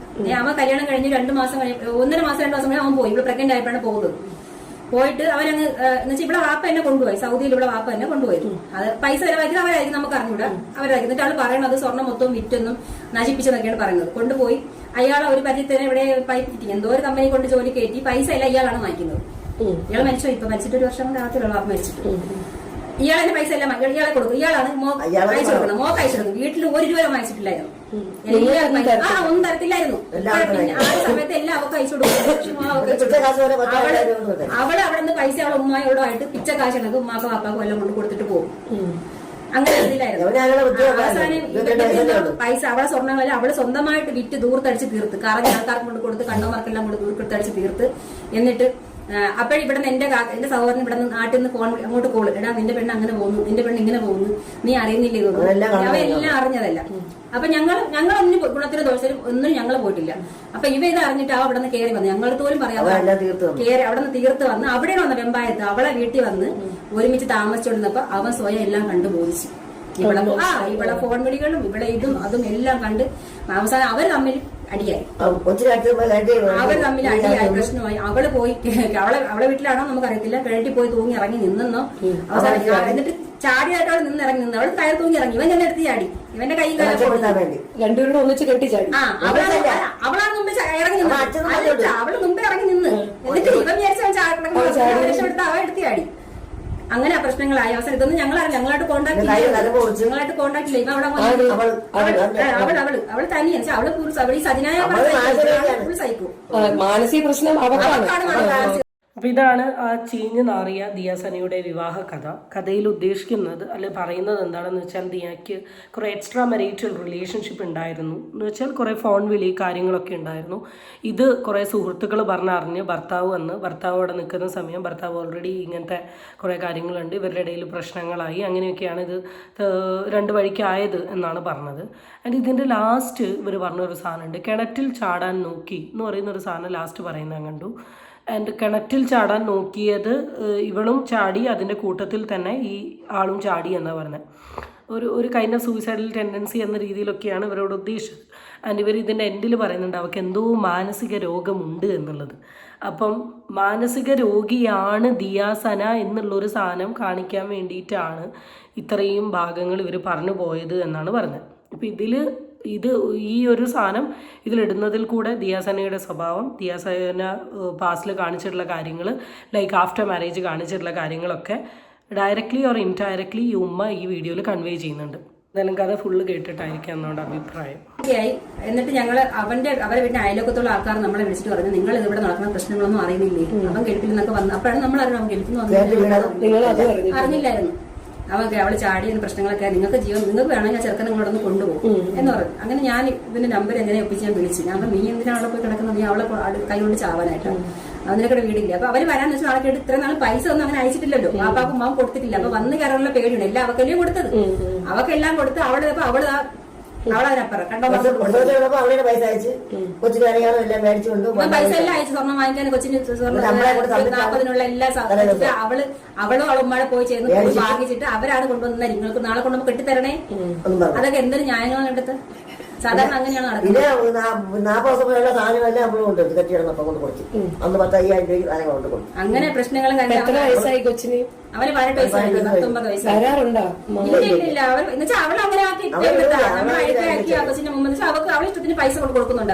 Speaker 4: അവൻ കല്യാണം കഴിഞ്ഞ് 2 മാസം 1.5 മാസം 2 മാസം അവൻ പോയി. ഇവിടെ പ്രഗ്നന്റ് ആയപ്പോഴാണ് പോകുന്നത്. പോയിട്ട് അവരങ്ങ് എന്നുവെച്ചാൽ ഇവിടെ വാപ്പ എന്നെ കൊണ്ടുപോയി, സൗദിയിൽ ഇവിടെ വാപ്പ എന്നെ കൊണ്ടുപോയി. അത് പൈസ ചിലവാക്കി അവരായിരിക്കും, നമുക്ക് അറിഞ്ഞൂടാ, അവരായിരിക്കും. എന്നിട്ട് അവള് പറയണത് സ്വർണ്ണം മൊത്തം വിറ്റൊന്നും നശിപ്പിച്ചെന്നൊക്കെയാണ് പറയുന്നത്. കൊണ്ടുപോയി അയാളെ ഒരു പരിചയത്തിന് ഇവിടെ പൈപ്പ് ഫിറ്റിങ് എന്തോ ഒരു കമ്പനി കൊണ്ട് ജോലി കയറ്റി പൈസ എല്ലാം ഇയാളാണ് വാങ്ങിക്കുന്നത്. ഇയാൾ മരിച്ചോ, ഇപ്പൊ മരിച്ചിട്ട് 1 വർഷം കൊണ്ട് ആകത്തില്ല വാപ്പ മരിച്ചിട്ട്. ഇയാളെ പൈസ എല്ലാം ഇയാളെ കൊടുക്കും. ഇയാളാണ് അയച്ചു കൊടുക്കുന്നത്, മോക്ക് അയച്ചു കൊടുക്കും. വീട്ടിൽ 1 രൂപ വാങ്ങിച്ചിട്ടില്ലായിരുന്നു, ഒന്നും തരത്തില്ലായിരുന്നു. പിന്നെ ആ സമയത്ത് എല്ലാം അവർക്ക് അയച്ചു കൊടുക്കും. അവള് അവിടെ നിന്ന് പൈസ അവളെ ഉമ്മായോടുമായിട്ട് പിച്ച കാശിണക്ക് ഉമ്മാക്കും വാപ്പാക്കും എല്ലാം കൊണ്ട് കൊടുത്തിട്ട് പോകും. അങ്ങനെ ഇതിലായിരുന്നു. അവസാനം പൈസ അവളെ സ്വർണ്ണങ്ങളെല്ലാം അവള് സ്വന്തമായിട്ട് വിറ്റ് ദൂർത്തടിച്ച് തീർത്ത്, കറങ്ങി ആൾക്കാർക്ക് കൊണ്ട് കൊടുത്ത് കണ്ണന്മാർക്കെല്ലാം കൊണ്ട് ദൂർത്തടിച്ച് തീർത്ത്. എന്നിട്ട് അപ്പോഴിവിടെ നിന്ന് എന്റെ സഹോദരൻ ഇവിടെ നിന്ന് നാട്ടിൽ നിന്ന് ഫോൺ അങ്ങോട്ട് കോള്, എടാ നിന്റെ പെണ്ണ് അങ്ങനെ പോകുന്നു, നിന്റെ പെണ്ണ് ഇങ്ങനെ പോകുന്നു, നീ അറിയുന്നില്ലേ ഇതൊന്നും. അവയെല്ലാം അറിഞ്ഞതല്ല. അപ്പൊ ഞങ്ങളൊന്നും ഗുണത്തിന് ദോഷത്തിനും ഒന്നും ഞങ്ങൾ പോയിട്ടില്ല. അപ്പൊ ഇവ ഇത് അറിഞ്ഞിട്ട് അവ അവിടെ നിന്ന് കയറി വന്നു, ഞങ്ങൾക്ക് പോലും പറയാതെ കയറി അവിടെ നിന്ന് തീർത്ത് വന്ന് അവിടെ വന്ന വെമ്പായത്ത് അവളെ വീട്ടിൽ വന്ന് ഒരുമിച്ച് താമസിച്ചുകൊണ്ടിരുന്നപ്പോ അവൻ സ്വയം എല്ലാം കണ്ടു ബോധിച്ചു. ഇവിടെ ഫോൺ വിളികളും ഇവിടെ ഇതും അതും എല്ലാം കണ്ട് അവസാനം അവർ തമ്മിൽ അടിയായി. അവർ തമ്മിൽ അടിയായി, പ്രശ്നമായി. അവള് പോയി അവളെ വീട്ടിലാണോ നമുക്കറിയത്തില്ല, കിഴട്ടി പോയി തൂങ്ങി ഇറങ്ങി നിന്നെന്നോ. അവസാനം എന്നിട്ട് ചാടിയായിട്ട് അവൾ നിന്നിറങ്ങി നിന്ന് അവൾ കയർ തൂങ്ങി ഇറങ്ങി. ഇവൻ തന്നെ എടുത്ത് ചാടി, ഇവന്റെ കൈയും
Speaker 2: രണ്ടുപേരും ഒന്നിച്ച് കെട്ടി ചാടി.
Speaker 4: അവളാണ് മുമ്പ് ഇറങ്ങി നിന്ന്, അവള് മുമ്പേ ഇറങ്ങി നിന്ന്. എന്നിട്ട് ഇവൻ വിചാരിച്ച രക്ഷപ്പെടുത്ത അവൻ എടുത്ത് ചാടി. അങ്ങനെ പ്രശ്നങ്ങളായ അവസരം ഇതൊന്നും ഞങ്ങളായിട്ട് കോണ്ടാക്ട് ഇല്ല. ഇവ അവൾ തന്നെയാണ് അവള് ഈ സജനായ ഫുൾ സൈക്കോ.
Speaker 2: മാനസിക പ്രശ്നം അവർക്കാണ്.
Speaker 3: അപ്പോൾ ഇതാണ് ആ ചീഞ്ഞ് നാറിയ ദിയ സനയുടെ വിവാഹ കഥയിൽ ഉദ്ദേശിക്കുന്നത് അല്ലെ പറയുന്നത് എന്താണെന്ന് വെച്ചാൽ ദിയയ്ക്ക് കുറേ എക്സ്ട്രാ മെറിറ്റൽ റിലേഷൻഷിപ്പ് ഉണ്ടായിരുന്നു എന്ന് വെച്ചാൽ കുറേ ഫോൺ വിളി കാര്യങ്ങളൊക്കെ ഉണ്ടായിരുന്നു. ഇത് കുറേ സുഹൃത്തുക്കൾ പറഞ്ഞറിഞ്ഞ് ഭർത്താവ് വന്ന് ഭർത്താവ് അവിടെ നിൽക്കുന്ന സമയം ഭർത്താവ് ഓൾറെഡി ഇങ്ങനത്തെ കുറേ കാര്യങ്ങളുണ്ട്, ഇവരുടെ ഇടയിൽ പ്രശ്നങ്ങളായി, അങ്ങനെയൊക്കെയാണ് ഇത് 2 വഴിക്കായത് എന്നാണ് പറഞ്ഞത്. ആൻഡ് ഇതിൻ്റെ ലാസ്റ്റ് ഇവർ പറഞ്ഞൊരു സാധനമുണ്ട്, കിണറ്റിൽ ചാടാൻ നോക്കി എന്ന് പറയുന്നൊരു സാധനം ലാസ്റ്റ് പറയുന്നത് കണ്ടു. ആൻഡ് കിണറ്റിൽ ചാടാൻ നോക്കിയത് ഇവളും ചാടി, അതിൻ്റെ കൂട്ടത്തിൽ തന്നെ ഈ ആളും ചാടി എന്നാണ് പറഞ്ഞത്. ഒരു കൈൻഡ് ഓഫ് സൂയിസൈഡൽ ടെൻഡൻസി എന്ന രീതിയിലൊക്കെയാണ് ഇവരോട് ഉദ്ദേശിച്ചത്. ആൻഡ് ഇവർ ഇതിൻ്റെ എൻഡിൽ പറയുന്നുണ്ട് അവർക്ക് എന്തോ മാനസിക രോഗമുണ്ട് എന്നുള്ളത്. അപ്പം മാനസിക രോഗിയാണ് ദിയ സന എന്നുള്ളൊരു സാധനം കാണിക്കാൻ വേണ്ടിയിട്ടാണ് ഇത്രയും ഭാഗങ്ങൾ ഇവർ പറഞ്ഞു പോയത് എന്നാണ് പറഞ്ഞത്. അപ്പോൾ ഇത് ഈ ഒരു സാധനം ഇതിലിടുന്നതിൽ കൂടെ ദിയാസനയുടെ സ്വഭാവം, ദിയാസന പാസ്റ്റിൽ കാണിച്ചിട്ടുള്ള കാര്യങ്ങൾ, ലൈക്ക് ആഫ്റ്റർ മാരേജ് കാണിച്ചിട്ടുള്ള കാര്യങ്ങളൊക്കെ ഡയറക്റ്റ്ലി ഓർ ഇൻഡയറക്ട്ലി ഈ ഉമ്മ ഈ വീഡിയോയിൽ കൺവേ ചെയ്യുന്നുണ്ട്. എന്തായാലും കഥ ഫുള്ള് കേട്ടിട്ടായിരിക്കും എന്നോട് അഭിപ്രായം.
Speaker 4: എന്നിട്ട് ഞങ്ങൾ അവരെ വീട്ടിൽ അയലോക്കത്തുള്ള ആൾക്കാർ നമ്മളെ വിളിച്ചിട്ട് പറഞ്ഞു, നിങ്ങൾ ഇവിടെ നടക്കുന്ന പ്രശ്നങ്ങളൊന്നും അറിയുന്നില്ലേ, അവൻ ഗൾഫിൽ നിന്നൊക്കെ വന്നു. അപ്പോഴാണ് നമ്മൾ അറിയണം അവൻ ഗൾഫിൽ നിന്ന് അറിഞ്ഞില്ലായിരുന്നു. അവള് ചാടിയ പ്രശ്നങ്ങളൊക്കെ നിങ്ങൾക്ക് നിങ്ങൾക്ക് വേണമെങ്കിൽ ആ ചെറുക്കൻ നിങ്ങളോടൊന്ന് കൊണ്ടുപോകും എന്ന് പറഞ്ഞു. അങ്ങനെ ഞാൻ ഇതിന്റെ നമ്പർ എങ്ങനെ ഒപ്പിച്ച് ഞാൻ വിളിച്ചു. ഞാൻ നീ എന്തിനാണ് അവിടെ പോയി കിടക്കുന്നത്, നീ അവളെ കൈ കൊണ്ട് ചാവാനായിട്ടാണ്, അതിനൊക്കെ വീടില്ല. അപ്പൊ അവര് വരാന്ന് വെച്ചാൽ ആളൊക്കെ ഇത്ര നാൾ പൈസ ഒന്നും അങ്ങനെ അയച്ചിട്ടില്ലല്ലോ, പാപ്പാക്കും മാവും കൊടുത്തിട്ടില്ല. അപ്പൊ വന്ന് കയറാനുള്ള പേടിയുണ്ട്. എല്ലാം അവക്കല്ലേ കൊടുത്തത്, അവക്കെല്ലാം കൊടുത്ത് അവളതിനപ്പുറം കണ്ടോ
Speaker 1: അവളുടെ പൈസ അയച്ച് കൊച്ചിന് അറിയാനും എല്ലാം മേടിച്ചുകൊണ്ട്
Speaker 4: പൈസ എല്ലാം അയച്ചു. സ്വർണ്ണം വാങ്ങിക്കാൻ കൊച്ചിന് സ്വർണ്ണം 40 എല്ലാ സാധനം അവളും അവളുമ്മാടെ പോയി ചേർന്ന് വാങ്ങിച്ചിട്ട് അവരാണ് കൊണ്ടുവന്നത്. നിങ്ങൾക്ക് നാളെ കൊണ്ടുവന്ന് കെട്ടിത്തരണേ, അതൊക്കെ എന്തൊരു ന്യായമാണ് കണ്ടത്. സാധാരണ അങ്ങനെയാണ് നടക്കുന്നത്.
Speaker 1: പിന്നെ 40 ദിവസമുള്ള സാധനങ്ങളെല്ലാം നമ്മൾ കൊണ്ടുവരും കെട്ടിയിടന്നപ്പം കൊണ്ട് കൊടുത്തു. അന്ന് 10,000 രൂപ സാധനങ്ങൾ കൊണ്ട് കൊടുത്തു.
Speaker 4: അങ്ങനെ പ്രശ്നങ്ങളും
Speaker 2: വയസ്സായി കൊച്ചിന്?
Speaker 4: അവന് 18 വയസ്സായി, 19 വയസ്സായി. ഇല്ല അവർ എന്നുവെച്ചാൽ അവൾ അങ്ങനെ ആക്കി നമ്മളാക്കി ആ കൊച്ചിന്റെ മുമ്പ് വെച്ചാൽ അവൾക്ക് അവളെ ഇഷ്ടത്തിന് പൈസ കൊടുക്കുന്നുണ്ട്.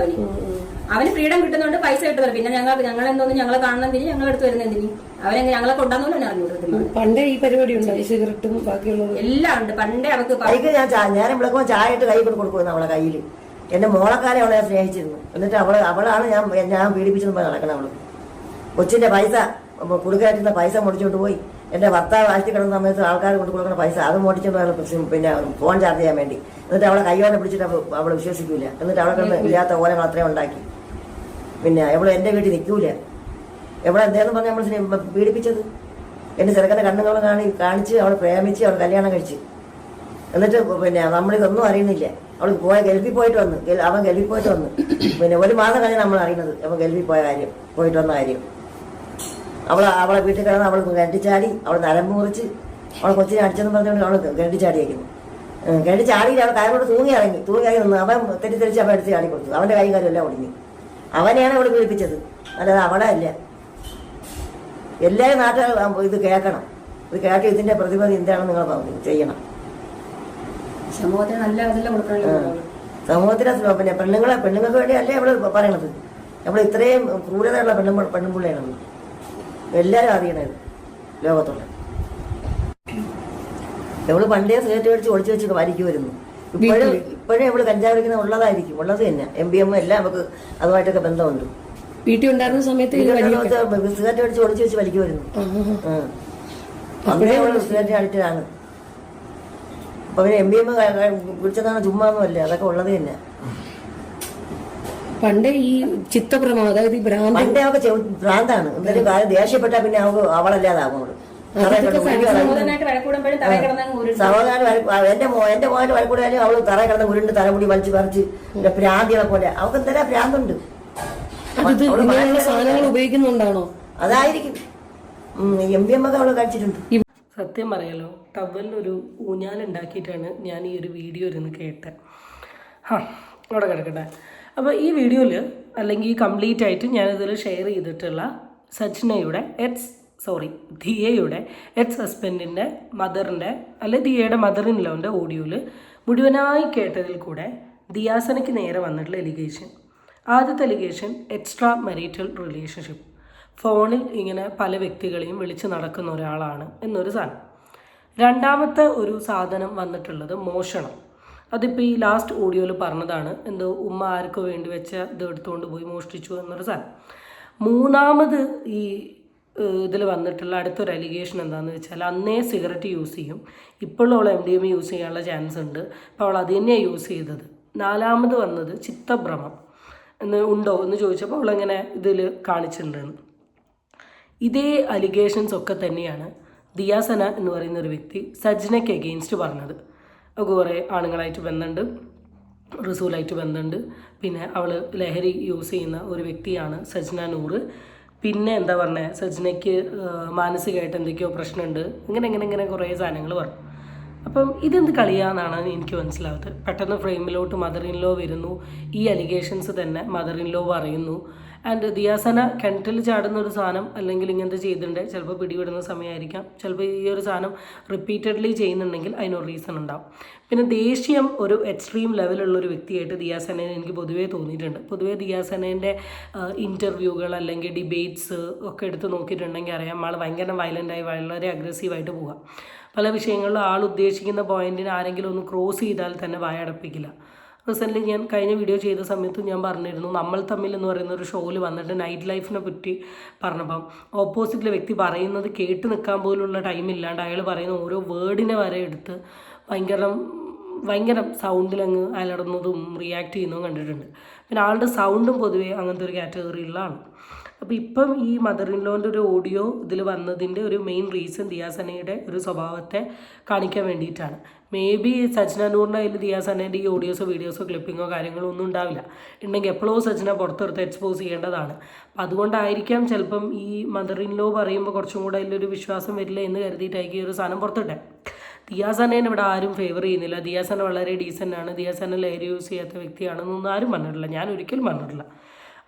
Speaker 4: അവന് ഫ്രീഡം കിട്ടുന്നുണ്ട്, പൈസ കിട്ടുന്നത്. പിന്നെ ഞങ്ങൾ എന്തോന്നും ഞങ്ങളെ കാണുന്നതിന് ഞങ്ങളെടുത്ത് വരുന്നതിന് അവരെങ്ങനെ ഞങ്ങളെ കൊണ്ടാന്ന് അറിഞ്ഞു.
Speaker 2: പണ്ടേ ഈ പരിപാടി ഉണ്ട്, സിഗരറ്റും ബാക്കിയുള്ളത്
Speaker 4: എല്ലാം ഉണ്ട്. പണ്ടേ അവർക്ക്
Speaker 1: ഞാൻ വിളക്കുമ്പോൾ ചായ ഇട്ട് കൈ കൊണ്ട് കൊടുക്കുന്നു അവളെ കയ്യിൽ. എന്റെ മോളക്കാരെ അവളെ സ്നേഹിച്ചിരുന്നു. എന്നിട്ട് അവളാണ് ഞാൻ പീഡിപ്പിച്ചെന്ന് പോയി നടക്കണം. അവള് കൊച്ചിന്റെ പൈസ കൊടുക്കാറ്റുന്ന പൈസ മുടിച്ചോണ്ട് പോയി. എന്റെ ഭർത്താവ് ആഴ്ച കിടന്ന സമയത്ത് ആൾക്കാർ കൊണ്ട് കൊടുക്കുന്ന പൈസ അത് മുടിച്ചോണ്ട് പിന്നെ ഫോൺ ചാർജ് ചെയ്യാൻ വേണ്ടി. എന്നിട്ട് അവളെ കൈയോടെ പിടിച്ചിട്ട് അവള് വിശ്വസിക്കൂല. എന്നിട്ട് അവളെ കിടന്ന് ഇല്ലാത്ത ഓരങ്ങൾ അത്രയും ഉണ്ടാക്കി. പിന്നെ അവള് എന്റെ വീട്ടിൽ നിൽക്കൂല. എവിടെ എന്തേന്ന് പറഞ്ഞാൽ നമ്മൾ പീഡിപ്പിച്ചത്. എന്റെ ചെറുക്കന്റെ കണ്ണുകൾ കാണിച്ച് അവളെ പ്രേമിച്ച് അവൾ കല്യാണം കഴിച്ച്. എന്നിട്ട് പിന്നെ നമ്മളിതൊന്നും അറിയുന്നില്ല. അവൾ ഗൾഫിൽ പോയിട്ട് വന്ന്, അവൻ ഗൾഫിൽ പോയിട്ട് വന്ന്. പിന്നെ 1 മാസം കഴിഞ്ഞ് നമ്മൾ അറിയുന്നത് അവൻ ഗൾഫിൽ പോയിട്ട് വന്ന കാര്യം. അവളെ വീട്ടിൽ കിടന്ന് അവൾ കണ്ടിച്ചാടി, അവൾ നരമ്പ് മുറിച്ച് അവളെ കൊച്ചിനെ അടിച്ചെന്ന് പറഞ്ഞുകൊണ്ട് അവൾ കണ്ടിച്ചാടിയേക്കുന്നു. കണ്ടിച്ചാടി അവൾ കയറോട് തൂങ്ങി ഇറങ്ങി നിന്ന് അവൻ തെറ്റിദ്ധരിച്ച് അവൻ എടുത്ത് ചാടി കൊടുത്തു. അവന്റെ കൈ കാര്യം എല്ലാം ഒടിഞ്ഞു. അവനെയാണ് അവൾ പീഡിപ്പിച്ചത്, അല്ലാതെ അവളെ അല്ല. എല്ലാവരും നാട്ടുകാർ ഇത് കേൾക്കണം. ഇത് കേട്ട് ഇതിന്റെ പ്രതിവിധി എന്താണെന്ന് നിങ്ങൾ ചെയ്യണം.
Speaker 4: സമൂഹത്തിന് നല്ല അതെല്ലാം കൊടുക്കണം.
Speaker 1: സമൂഹത്തിലെ പിന്നെ പെണ്ണുങ്ങൾക്ക് വേണ്ടിയല്ലേ അവള് പറയണത്. നമ്മൾ ഇത്രയും ക്രൂരതയുള്ള പെണ്ണുപിള്ളയാണ് എല്ലാരും അറിയണത് ലോകത്തുള്ള. എവള് പണ്ടേ സിഗരറ്റ് മേടിച്ച് ഒളിച്ചു വെച്ച് വലിക്കുമായിരുന്നു. ഇപ്പോഴും ഇവള് കഞ്ചാവ് വലിക്കുന്ന ഉള്ളത് തന്നെ. MBM എല്ലാം നമുക്ക് അതുമായിട്ടൊക്കെ ബന്ധമുണ്ട്.
Speaker 2: വീട്ടിൽ ഉണ്ടായിരുന്ന സമയത്ത്
Speaker 1: സിഗരറ്റ് മേടിച്ച് ഒളിച്ചു വെച്ച് വലിക്കുമായിരുന്നു. അന്നേ അവള് സിഗരറ്റ് അടിച്ചതാണ്. അപ്പൊ പിന്നെ MBM പിടിച്ചതാണ്, ചുമ്മാന്നും അല്ല, അതൊക്കെ ഉള്ളത് തന്നെ.
Speaker 2: പണ്ടേ ഈ ചിത്തഭ്രമം, അതായത് ഈ
Speaker 1: പണ്ടേ അവർക്ക് ഭ്രാന്താണ്. എന്തെങ്കിലും കാര്യം ദേഷ്യപ്പെട്ടാ പിന്നെ അവൾക്ക് അവളല്ലാതാകും. അവള് സഹോദരൻ എന്റെ മോന്റെ വഴക്കൂടാലും അവള് തറ കിടന്ന് ഉരുണ്ട് തലമുടി വലിച്ചു പറിച്ച് ഭ്രാന്തികളെ പോലെ അവൾക്ക് എന്തെല്ലാം ഭ്രാന്തുണ്ട്.
Speaker 2: സാധനങ്ങൾ ഉപയോഗിക്കുന്നുണ്ടാണോ?
Speaker 1: അതായിരിക്കും. MBM ഒക്കെ അവള് കഴിച്ചിട്ടുണ്ട്.
Speaker 3: സത്യം പറയാലോ, ടവലിലൊരു ഊഞ്ഞാലുണ്ടാക്കിയിട്ടാണ് ഞാൻ ഈ ഒരു വീഡിയോ ഇരുന്ന് കേട്ടത്. അവിടെ കിടക്കട്ടെ. അപ്പോൾ ഈ വീഡിയോയിൽ അല്ലെങ്കിൽ കംപ്ലീറ്റ് ആയിട്ട് ഞാനിതിൽ ഷെയർ ചെയ്തിട്ടുള്ള സജ്നയുടെ ദിയയുടെ എക്സ് ഹസ്ബൻഡിൻ്റെ മദറിൻ്റെ അല്ലെങ്കിൽ ദിയയുടെ മദറിൻലോൻ്റെ ഓഡിയോയിൽ മുഴുവനായി കേട്ടതിൽ കൂടെ ദിയാസനയ്ക്ക് നേരെ വന്നിട്ടുള്ള എലിഗേഷൻ. ആദ്യത്തെ എലിഗേഷൻ എക്സ്ട്രാ മരീറ്റൽ റിലേഷൻഷിപ്പ്, ഫോണിൽ ഇങ്ങനെ പല വ്യക്തികളെയും വിളിച്ച് നടക്കുന്ന ഒരാളാണ് എന്നൊരു സാധനം. രണ്ടാമത്തെ ഒരു സാധനം വന്നിട്ടുള്ളത് മോഷണം. അതിപ്പോൾ ഈ ലാസ്റ്റ് ഓഡിയോയിൽ പറഞ്ഞതാണ്, എന്തോ ഉമ്മ ആർക്കോ വേണ്ടി വെച്ച ഇത് എടുത്തുകൊണ്ട് പോയി മോഷ്ടിച്ചു എന്നൊരു സാധനം. മൂന്നാമത് ഈ ഇതിൽ വന്നിട്ടുള്ള അടുത്തൊരു അലിഗേഷൻ എന്താണെന്ന് വെച്ചാൽ അന്നേ സിഗരറ്റ് യൂസ് ചെയ്യും, ഇപ്പോഴും അവൾ MDMA യൂസ് ചെയ്യാനുള്ള ചാൻസ് ഉണ്ട്, അപ്പോൾ അവൾ അത് തന്നെയാണ് യൂസ് ചെയ്തത്. നാലാമത് വന്നത് ചിത്തഭ്രമം ഉണ്ടോ എന്ന് ചോദിച്ചപ്പോൾ അവളങ്ങനെ ഇതിൽ കാണിച്ചിട്ടുണ്ടെന്ന്. ഇതേ അലിഗേഷൻസ് ഒക്കെ തന്നെയാണ് ദിയാസന എന്ന് പറയുന്ന ഒരു വ്യക്തി സജ്നയ്ക്ക് എഗെയിൻസ്റ്റ് പറഞ്ഞത്. കുറേ ആണുങ്ങളായിട്ട് ബന്ധമുണ്ട്, റസൂലായിട്ട് ബന്ധമുണ്ട്, പിന്നെ അവൾ ലഹരി യൂസ് ചെയ്യുന്ന ഒരു വ്യക്തിയാണ് സജ്ന നൂർ, പിന്നെ എന്താ പറഞ്ഞത് സജ്നയ്ക്ക് മാനസികമായിട്ട് എന്തൊക്കെയോ പ്രശ്നമുണ്ട്, ഇങ്ങനെ കുറേ സാധനങ്ങൾ പറഞ്ഞു. അപ്പം ഇതെന്ത് കളിയാന്നാണ് എനിക്ക് മനസ്സിലാവുന്നത്. പെട്ടെന്ന് ഫ്രെയിമിലോട്ട് മദർ ഇൻ ലോ വരുന്നു, ഈ അലിഗേഷൻസ് തന്നെ മദർ ഇൻ ലോ പറയുന്നു, ആൻഡ് ദിയാസന കിണറ്റിൽ ചാടുന്ന ഒരു സാധനം അല്ലെങ്കിൽ ഇങ്ങനത്തെ ചെയ്തിട്ടുണ്ട് ചിലപ്പോൾ പിടിവിടുന്ന സമയമായിരിക്കാം, ചിലപ്പോൾ ഈ ഒരു സാധനം റിപ്പീറ്റഡ്ലി ചെയ്യുന്നുണ്ടെങ്കിൽ അതിനൊരു റീസൺ ഉണ്ടാവും. പിന്നെ ദേഷ്യം ഒരു എക്സ്ട്രീം ലെവലുള്ളൊരു വ്യക്തിയായിട്ട് ദിയാസനേനെ എനിക്ക് പൊതുവേ തോന്നിയിട്ടുണ്ട്. പൊതുവേ ദിയാസനേൻ്റെ ഇൻ്റർവ്യൂകൾ അല്ലെങ്കിൽ ഡിബേറ്റ്സ് ഒക്കെ എടുത്ത് നോക്കിയിട്ടുണ്ടെങ്കിൽ അറിയാം ആൾ ഭയങ്കര വയലൻ്റായി വളരെ അഗ്രസീവായിട്ട് പോകാം. പല വിഷയങ്ങളിലും ആൾ ഉദ്ദേശിക്കുന്ന പോയിന്റിന് ആരെങ്കിലും ഒന്ന് ക്രോസ് ചെയ്താൽ തന്നെ വായടപ്പിക്കില്ല. റീസെൻ്റ്ലി ഞാൻ കഴിഞ്ഞ വീഡിയോ ചെയ്ത സമയത്ത് ഞാൻ പറഞ്ഞിരുന്നു നമ്മൾ തമ്മിൽ എന്ന് പറയുന്ന ഒരു ഷോയിൽ വന്നിട്ട് നൈറ്റ് ലൈഫിനെ പറ്റി പറഞ്ഞപ്പം ഓപ്പോസിറ്റിലെ വ്യക്തി പറയുന്നത് കേട്ട് നിൽക്കാൻ പോലുള്ള ടൈമില്ലാണ്ട് അയാൾ പറയുന്ന ഓരോ വേർഡിനെ വരെ എടുത്ത് ഭയങ്കര സൗണ്ടിലങ്ങ് അലറുന്നതും റിയാക്ട് ചെയ്യുന്നതും കണ്ടിട്ടുണ്ട്. പിന്നെ ആളുടെ സൗണ്ടും പൊതുവേ അങ്ങനത്തെ ഒരു കാറ്റഗറിയിലാണ്. അപ്പോൾ ഇപ്പം ഈ മദർ ഇൻ ലോൻ്റെ ഒരു ഓഡിയോ ഇതിൽ വന്നതിൻ്റെ ഒരു മെയിൻ റീസൺ ദിയാസനയുടെ ഒരു സ്വഭാവത്തെ കാണിക്കാൻ വേണ്ടിയിട്ടാണ്. മേ ബി സജ്ന നൂറിൻ്റെ അതിൽ ദിയാസനേൻ്റെ ഈ ഓഡിയോസോ വീഡിയോസോ ക്ലിപ്പിങ്ങോ കാര്യങ്ങളോ ഒന്നും ഉണ്ടാവില്ല. ഉണ്ടെങ്കിൽ എപ്പോഴോ സജ്ന പുറത്തെടുത്ത് എക്സ്പോസ് ചെയ്യേണ്ടതാണ്. അപ്പം അതുകൊണ്ടായിരിക്കാം ചിലപ്പം ഈ മദർ ഇൻ ലോ പറയുമ്പോൾ കുറച്ചും കൂടെ അതിലൊരു വിശ്വാസം വരില്ല എന്ന് കരുതിയിട്ടായിരിക്കും ഈ ഒരു സാധനം പുറത്തിട്ടെ. ദിയാസനേനെ ഇവിടെ ആരും ഫേവർ ചെയ്യുന്നില്ല. ദിയാസന വളരെ ഡീസൻ്റ് ആണ്, ദിയാസന ലഹരി യൂസ് ചെയ്യാത്ത വ്യക്തിയാണെന്നൊന്നും ആരും പറഞ്ഞിട്ടില്ല, ഞാൻ ഒരിക്കലും പറഞ്ഞിട്ടില്ല.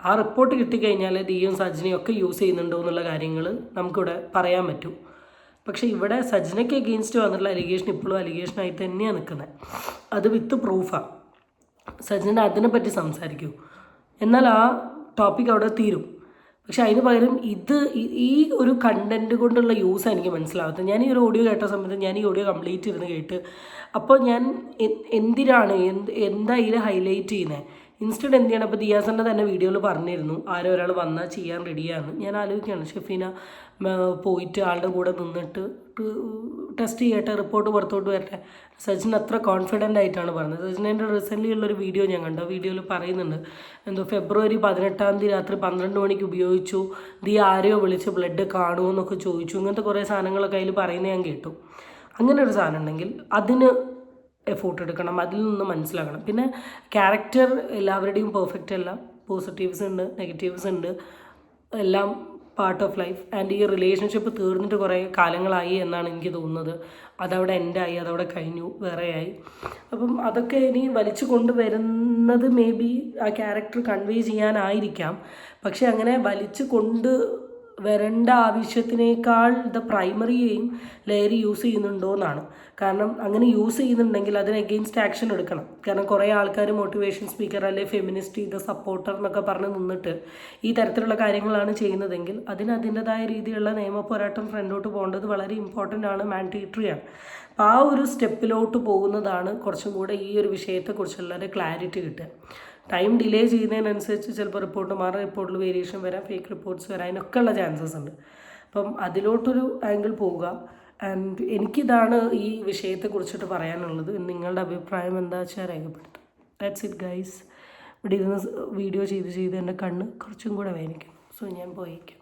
Speaker 3: ആ റിപ്പോർട്ട് കിട്ടിക്കഴിഞ്ഞാൽ ദിയും സജ്നയും ഒക്കെ യൂസ് ചെയ്യുന്നുണ്ടോ എന്നുള്ള കാര്യങ്ങൾ നമുക്കിവിടെ പറയാൻ പറ്റും. പക്ഷേ ഇവിടെ സജ്നയ്ക്ക് എഗെയിൻസ്റ്റ് വന്നിട്ടുള്ള അലിഗേഷൻ ഇപ്പോഴും അലിഗേഷനായിട്ട് തന്നെയാണ് നിൽക്കുന്നത്. അത് വിത്ത് പ്രൂഫാണ്. സജ്ന അതിനെപ്പറ്റി സംസാരിക്കൂ, എന്നാൽ ആ ടോപ്പിക് അവിടെ തീരും. പക്ഷെ അതിന് പകരം ഈ ഒരു കണ്ടന്റ് കൊണ്ടുള്ള യൂസ് എനിക്ക് മനസ്സിലാവാത്തത്. ഞാൻ ഈ ഒരു ഓഡിയോ കേട്ട സമയത്ത് ഞാൻ ഈ ഓഡിയോ കംപ്ലീറ്റ് ഇരുന്ന് കേട്ട് അപ്പോൾ ഞാൻ എന്തിനാണ് എന്താ ഇതിൽ ഹൈലൈറ്റ് ചെയ്യുന്നത്, ഇൻസ്റ്റഡ് എന്ത് ചെയ്യണം. അപ്പോൾ ദിയാസൻ്റെ തന്നെ വീഡിയോയിൽ പറഞ്ഞിരുന്നു ആരോ ഒരാൾ വന്നാൽ ചെയ്യാൻ റെഡിയാണ്. ഞാൻ ആലോചിക്കുകയാണ് ഷെഫീന പോയിട്ട് ആളുടെ കൂടെ നിന്നിട്ട് ടെസ്റ്റ് ചെയ്യട്ടെ, റിപ്പോർട്ട് പുറത്തോട്ട് വരട്ടെ. സച്ചിൻ അത്ര കോൺഫിഡൻ്റ് ആയിട്ടാണ് പറഞ്ഞത്. സച്ചിൻ്റെ റീസെൻ്റ്ലി ഉള്ളൊരു വീഡിയോ ഞാൻ കണ്ടു. വീഡിയോയിൽ പറയുന്നുണ്ട് എന്തോ ഫെബ്രുവരി 18 രാത്രി 12 മണിക്ക് ഉപയോഗിച്ചു, ആരെയോ വിളിച്ച് ബ്ലഡ് കാണുമോ എന്നൊക്കെ ചോദിച്ചു. ഇങ്ങനത്തെ കുറേ സാധനങ്ങളൊക്കെ അതിൽ പറയുന്നത് ഞാൻ കേട്ടു. അങ്ങനെ ഒരു സാധനം ഉണ്ടെങ്കിൽ അതിന് എഫോർട്ട് എടുക്കണം, അതിൽ നിന്ന് മനസ്സിലാക്കണം. പിന്നെ ക്യാരക്ടർ എല്ലാവരുടെയും പെർഫെക്റ്റ് അല്ല, പോസിറ്റീവ്സ് ഉണ്ട്, നെഗറ്റീവ്സ് ഉണ്ട്, എല്ലാം പാർട്ട് ഓഫ് ലൈഫ്. ആൻഡ് ഈ റിലേഷൻഷിപ്പ് തീർന്നിട്ട് കുറേ കാലങ്ങളായി എന്നാണ് എനിക്ക് തോന്നുന്നത്. അതവിടെ എൻഡായി, അതവിടെ കഴിഞ്ഞു, വേറെയായി. അപ്പം അതൊക്കെ ഇനി വലിച്ചു കൊണ്ടുവരുന്നത് മേ ബി ആ ക്യാരക്ടർ കൺവേ ചെയ്യാനായിരിക്കാം. പക്ഷെ അങ്ങനെ വലിച്ചു വരേണ്ട ആവശ്യത്തിനേക്കാൾ പ്രൈമറിയെയും ലഹരി യൂസ് ചെയ്യുന്നുണ്ടോ എന്നാണ്. കാരണം അങ്ങനെ യൂസ് ചെയ്യുന്നുണ്ടെങ്കിൽ അതിന് എഗെയിൻസ്റ്റ് ആക്ഷൻ എടുക്കണം. കാരണം കുറേ ആൾക്കാർ മോട്ടിവേഷൻ സ്പീക്കർ അല്ലെങ്കിൽ ഫെമിനിസ്റ്റ് സപ്പോർട്ടർ എന്നൊക്കെ പറഞ്ഞ് നിന്നിട്ട് ഈ തരത്തിലുള്ള കാര്യങ്ങളാണ് ചെയ്യുന്നതെങ്കിൽ അതിന് അതിൻ്റെതായ രീതിയിലുള്ള നിയമ പോരാട്ടം ഫ്രണ്ടോട്ട് പോകേണ്ടത് വളരെ ഇമ്പോർട്ടൻ്റ് ആണ്, മാൻഡേറ്ററിയാണ്. അപ്പോൾ ആ ഒരു സ്റ്റെപ്പിലോട്ട് പോകുന്നതാണ് കുറച്ചും കൂടെ ഈ ഒരു വിഷയത്തെക്കുറിച്ചുള്ള ക്ലാരിറ്റി കിട്ടുക. ടൈം ഡിലേ ചെയ്യുന്നതിനനുസരിച്ച് ചിലപ്പോൾ റിപ്പോർട്ട് മാറാം, റിപ്പോർട്ടിൽ വേരിയേഷൻ വരാം, ഫേക്ക് റിപ്പോർട്ട്സ് വരാം, അതിനൊക്കെ ഉള്ള ചാൻസസ് ഉണ്ട്. അപ്പം അതിലോട്ടൊരു ആംഗിൾ പോവുക. ആൻഡ് എനിക്കിതാണ് ഈ വിഷയത്തെക്കുറിച്ചിട്ട് പറയാനുള്ളത്. നിങ്ങളുടെ അഭിപ്രായം എന്താ വെച്ചാൽ രേഖപ്പെടുത്തും. That's it guys. ഇവിടെ ഇരുന്ന് വീഡിയോ ചെയ്ത് എൻ്റെ കണ്ണ് കുറച്ചും കൂടെ വേദനിക്കും. സോ ഞാൻ പോയേക്കാം.